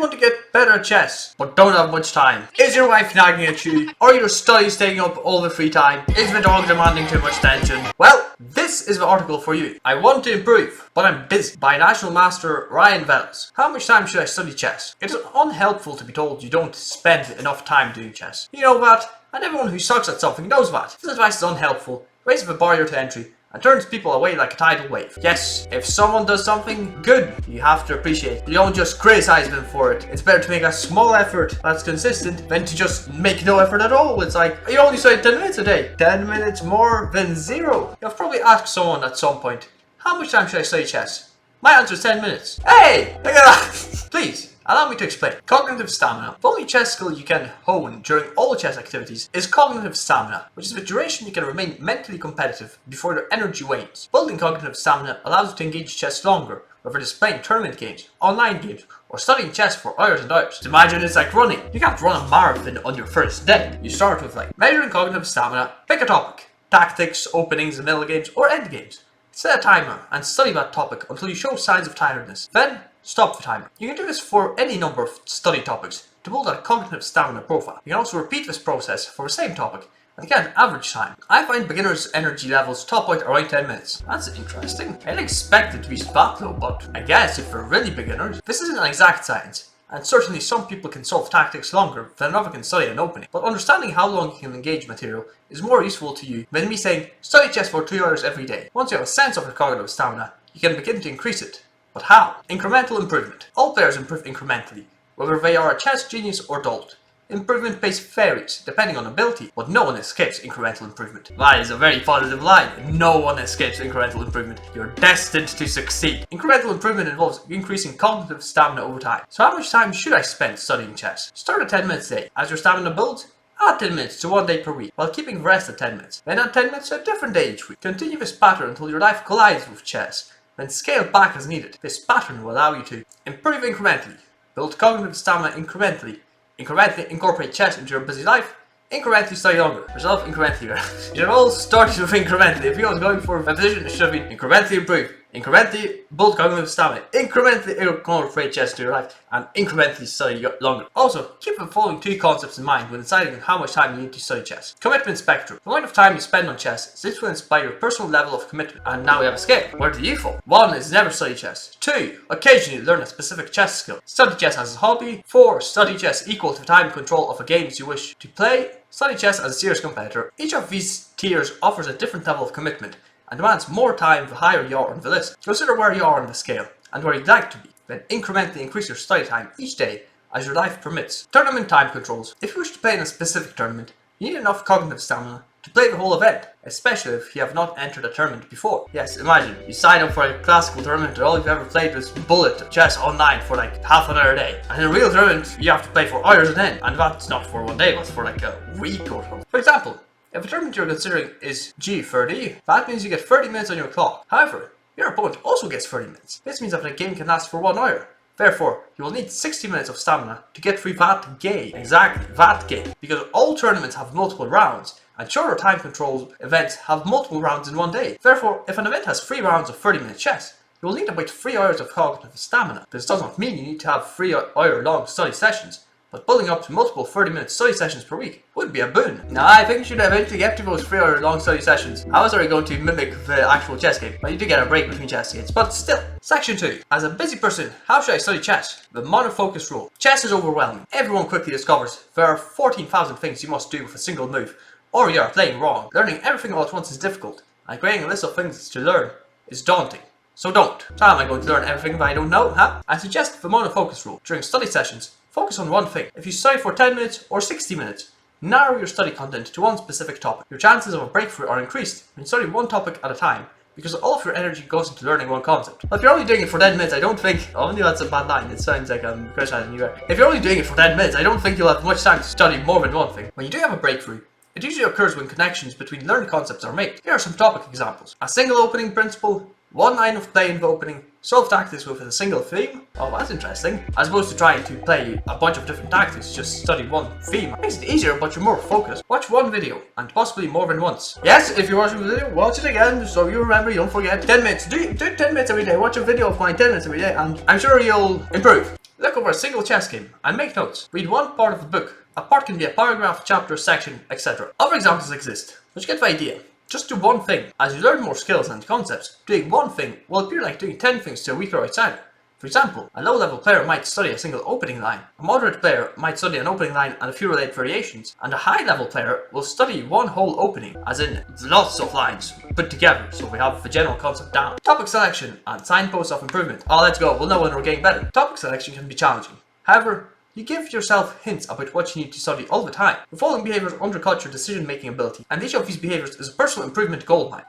want to get better at chess, but don't have much time? Is your wife nagging at you? Are your studies taking up all the free time? Is the dog demanding too much attention? Well, this is the article for you. I want to improve, but I'm busy. By National Master Ryan Velas. How much time should I study chess? It is unhelpful to be told you don't spend enough time doing chess. You know that, and everyone who sucks at something knows that. This advice is unhelpful, raises the barrier to entry, and turns people away like a tidal wave. Yes, if someone does something good, you have to appreciate it. You don't just criticize them for it. It's better to make a small effort that's consistent than to just make no effort at all. It's like, you only study 10 minutes a day. 10 minutes more than zero. You've probably asked someone at some point, how much time should I study chess? My answer is 10 minutes. Hey, look at that. Please. Allow me to explain. Cognitive stamina. The only chess skill you can hone during all chess activities is cognitive stamina, which is the duration you can remain mentally competitive before your energy wanes. Building cognitive stamina allows you to engage chess longer, whether it is playing tournament games, online games, or studying chess for hours and hours. Just imagine it's like running. You can't run a marathon on your first day. You start with measuring cognitive stamina, pick a topic, tactics, openings, middle games, or end games. Set a timer and study that topic until you show signs of tiredness. Then, stop the timer. You can do this for any number of study topics to build a cognitive stamina profile. You can also repeat this process for the same topic and get an average time. I find beginners' energy levels top out around 10 minutes. That's interesting. I didn't expect it to be that low, but I guess if they're really beginners, this isn't an exact science. And certainly some people can solve tactics longer than another can study an opening. But understanding how long you can engage material is more useful to you than me saying, study chess for 2 hours every day. Once you have a sense of your cognitive stamina, you can begin to increase it. But how? Incremental improvement. All players improve incrementally, whether they are a chess genius or dolt. Improvement pace varies, depending on ability, but no one escapes incremental improvement. That is a very positive line. No one escapes incremental improvement. You're destined to succeed. Incremental improvement involves increasing cognitive stamina over time. So how much time should I spend studying chess? Start at 10 minutes a day. As your stamina builds, add 10 minutes to 1 day per week, while keeping the rest at 10 minutes. Then add 10 minutes to a different day each week. Continue this pattern until your life collides with chess. Then scale back as needed. This pattern will allow you to improve incrementally, build cognitive stamina incrementally incorporate chess into your busy life, incrementally study longer. Resolve incrementally. You should all start with incrementally. If you was going for a position, it should have been incrementally improve, incrementally build cognitive stamina, incrementally incorporate chess into your life, and incrementally study longer. Also, keep the following 2 concepts in mind when deciding on how much time you need to study chess. Commitment spectrum. The amount of time you spend on chess is influenced by your personal level of commitment. And now we have a scale. Where do you fall? 1 is never study chess. 2, occasionally learn a specific chess skill. Study chess as a hobby. 4, study chess equal to time control of the games you wish to play. Study chess as a serious competitor. Each of these tiers offers a different level of commitment and demands more time the higher you are on the list. Consider where you are on the scale and where you'd like to be. Then incrementally increase your study time each day as your life permits. Tournament time controls. If you wish to play in a specific tournament, you need enough cognitive stamina to play the whole event, especially if you have not entered a tournament before. Yes, imagine you sign up for a classical tournament and all you've ever played was bullet chess online for half an hour a day. And in a real tournament, you have to play for hours on end, and that's not for 1 day, that's for a week or so. For example, if a tournament you're considering is G30, that means you get 30 minutes on your clock. However, your opponent also gets 30 minutes. This means that the game can last for 1 hour. Therefore, you will need 60 minutes of stamina to get through that game. Exactly, that game. Because all tournaments have multiple rounds, and shorter time control events have multiple rounds in 1 day. Therefore, if an event has 3 rounds of 30-minute chess, you will need about 3 hours of cognitive stamina. This does not mean you need to have 3-hour-long study sessions, but building up to multiple 30-minute study sessions per week would be a boon. Now, I think you should eventually get to those 3-hour-long study sessions. How else are you going to mimic the actual chess game? Well, you do get a break between chess games, but still. Section 2. As a busy person, how should I study chess? The Monofocus Rule. Chess is overwhelming. Everyone quickly discovers there are 14,000 things you must do with a single move, or you are playing wrong. Learning everything all at once is difficult, and creating a list of things to learn is daunting. So don't. So how am I going to learn everything that I don't know, huh? I suggest the Monofocus Rule. During study sessions, focus on one thing. If you study for 10 minutes or 60 minutes, narrow your study content to one specific topic. Your chances of a breakthrough are increased when you study one topic at a time, because all of your energy goes into learning one concept. But if you're only doing it for 10 minutes, I don't think... Oh, maybe that's a bad line. It sounds like I'm criticizing you there. If you're only doing it for 10 minutes, I don't think you'll have much time to study more than one thing. When you do have a breakthrough, it usually occurs when connections between learned concepts are made. Here are some topic examples. A single opening principle, 1 line of play in the opening, solve tactics with a single theme. Oh, that's interesting. As opposed to trying to play a bunch of different tactics, just study one theme. It makes it easier, but you're more focused. Watch one video, and possibly more than once. Yes, if you're watching the video, watch it again, so you remember, you don't forget. 10 minutes. Do 10 minutes every day. Watch a video of mine 10 minutes every day, and I'm sure you'll improve. Look over a single chess game and make notes. Read one part of the book. A part can be a paragraph, chapter, section, etc. Other examples exist, but you get the idea. Just do one thing. As you learn more skills and concepts, doing one thing will appear like doing 10 things to a weaker outsider. For example, a low-level player might study a single opening line, a moderate player might study an opening line and a few related variations, and a high-level player will study one whole opening, as in lots of lines put together, so we have the general concept down. Topic selection and signposts of improvement. Oh, let's go, we'll know when we're getting better. Topic selection can be challenging. However, you give yourself hints about what you need to study all the time. The following behaviors undercut your decision-making ability, and each of these behaviors is a personal improvement goldmine.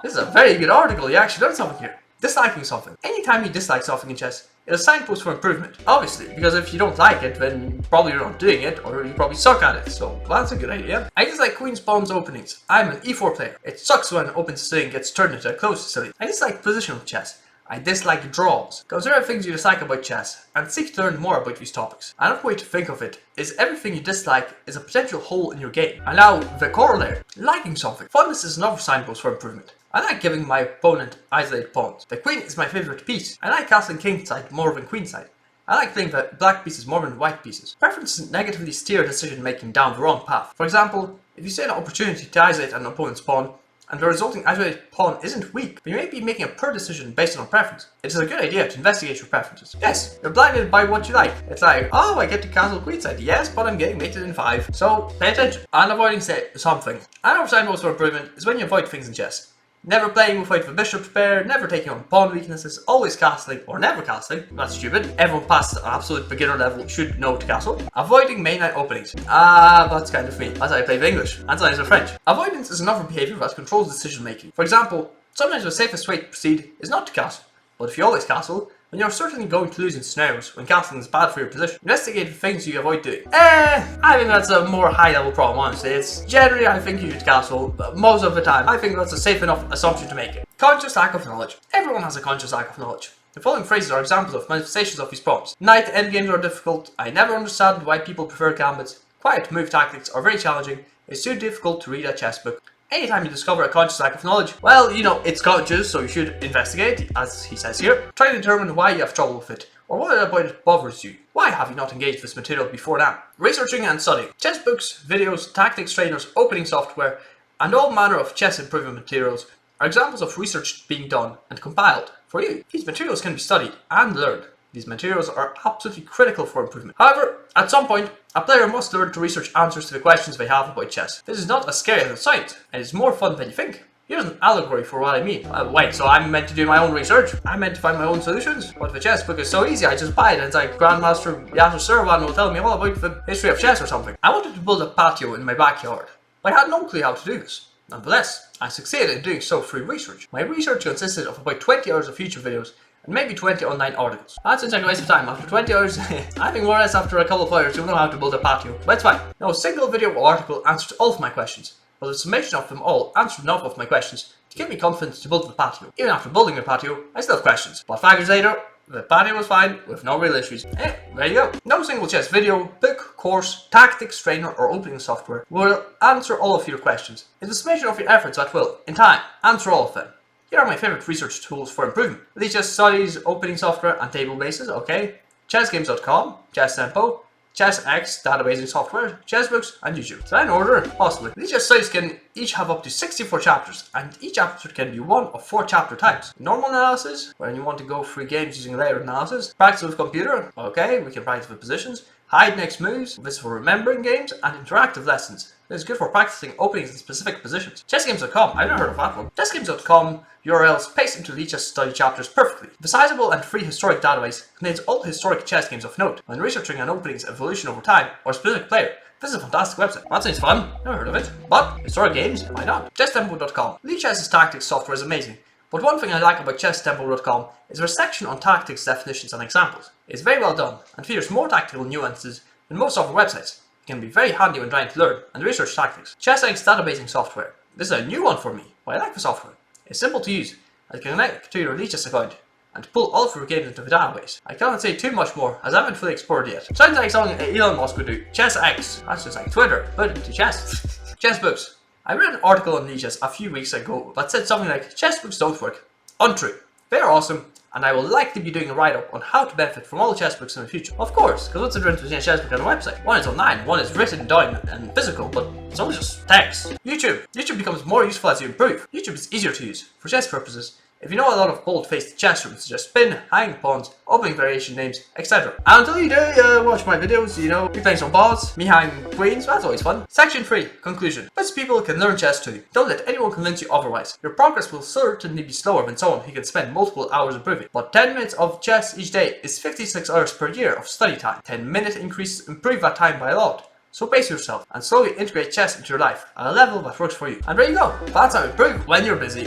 This is a very good article, you actually learned something here. Disliking something. Anytime you dislike something in chess, it's a signpost for improvement. Obviously, because if you don't like it, then probably you're not doing it, or you probably suck at it. So that's a good idea. I dislike queen's pawns openings. I'm an e4 player. It sucks when open sitting gets turned into a closed sitting. I dislike positional chess. I dislike draws. Consider things you dislike about chess, and seek to learn more about these topics. Another way to think of it is everything you dislike is a potential hole in your game. And now, the corollary. Liking something. Fondness is another signpost for improvement. I like giving my opponent isolated pawns. The queen is my favorite piece. I like castling kingside more than queenside. I like playing the black pieces more than white pieces. Preferences negatively steer decision making down the wrong path. For example, if you see an opportunity to isolate an opponent's pawn, and the resulting isolated pawn isn't weak, but you may be making a poor decision based on preference. It is a good idea to investigate your preferences. Yes, you're blinded by what you like. It's like, oh, I get to castle queenside. Yes, but I'm getting mated in 5. So, pay attention. And avoiding something. Another signpost for improvement is when you avoid things in chess. Never playing without the bishop's pair, never taking on pawn weaknesses, always castling or never castling. That's stupid. Everyone past the absolute beginner level should know to castle. Avoiding mainline openings. That's kind of me. That's how I play the English. And sometimes the French. Avoidance is another behavior that controls decision making. For example, sometimes the safest way to proceed is not to castle. But if you always castle, then you're certainly going to lose in scenarios when castling is bad for your position. Investigate the things you avoid doing. I think that's a more high level problem, honestly. It's generally, I think you should castle, but most of the time, I think that's a safe enough assumption to make it. Conscious lack of knowledge. Everyone has a conscious lack of knowledge. The following phrases are examples of manifestations of these problems. Knight endgames are difficult. I never understand why people prefer gambits. Quiet move tactics are very challenging. It's too difficult to read a chess book. Anytime you discover a conscious lack of knowledge, well, you know, it's conscious, so you should investigate, as he says here. Try to determine why you have trouble with it, or what about it bothers you. Why have you not engaged this material before now? Researching and studying. Chess books, videos, tactics trainers, opening software, and all manner of chess improvement materials are examples of research being done and compiled for you. These materials can be studied and learned. These materials are absolutely critical for improvement. However, at some point, a player must learn to research answers to the questions they have about chess. This is not as scary as it sounds, and it's more fun than you think. Here's an allegory for what I mean. Wait, so I'm meant to do my own research? I'm meant to find my own solutions? But the chess book is so easy, I just buy it and it's like Grandmaster Yasser Servan will tell me all about the history of chess or something. I wanted to build a patio in my backyard, but I had no clue how to do this. Nonetheless, I succeeded in doing so through research. My research consisted of about 20 hours of YouTube videos, and maybe 20 online articles. That seems like a waste of time. After 20 hours, I think more or less after a couple of hours you'll know how to build a patio. But it's fine. No single video or article answered all of my questions, but the summation of them all answered enough of my questions to give me confidence to build the patio. Even after building the patio, I still have questions. But 5 years later, the patio was fine, with no real issues. There you go. No single chess video, book, course, tactics, trainer, or opening software will answer all of your questions. It's the summation of your efforts that will, in time, answer all of them. Here are my favorite research tools for improvement. These just studies, opening software, and table bases, okay? Chessgames.com, Chess Tempo, ChessX databasing software, chess books, and YouTube. Is that in order? Possibly. These chess studies can each have up to 64 chapters, and each chapter can be one of 4 chapter types. Normal analysis, when you want to go through games using layered analysis. Practice with computer, okay, we can practice with positions. Hide next moves, this is for remembering games, and interactive lessons. This is good for practicing openings in specific positions. Chessgames.com, I've never heard of that one. Chessgames.com URLs paste into the chess study chapters perfectly. The sizable and free historic database contains all historic chess games of note. When researching an opening's evolution over time or a specific player, this is a fantastic website. That seems fun, never heard of it. But historic games, why not? ChessTempo.com. The chess's tactics software is amazing. But one thing I like about ChessTempo.com is their section on tactics, definitions, and examples. It's very well done and features more tactical nuances than most software websites. It can be very handy when trying to learn and research tactics. ChessX databasing software. This is a new one for me, but I like the software. It's simple to use. I can connect to your Lichess account and pull all of your games into the database. I cannot say too much more as I haven't fully explored it yet. Sounds like something Elon Musk would do. ChessX. That's just like Twitter, but to chess. Chess books. I read an article on Lichess a few weeks ago that said something like, chess books don't work. Untrue. They are awesome, and I will likely be doing a write-up on how to benefit from all the chess books in the future. Of course, because what's the difference between a chess book and a website? One is online, one is written down and physical, but it's always just text. YouTube becomes more useful as you improve. YouTube is easier to use for chess purposes if you know a lot of bold-faced chess rules, such as spin, hang pawns, opening variation names, etc. And until you do, watch my videos, me playing some balls, me hanging queens, that's always fun. Section 3, conclusion. Most people can learn chess too. Don't let anyone convince you otherwise. Your progress will certainly be slower than someone who can spend multiple hours improving. But 10 minutes of chess each day is 56 hours per year of study time. 10-minute increases improve that time by a lot. So pace yourself and slowly integrate chess into your life at a level that works for you. And there you go. That's how you improve when you're busy.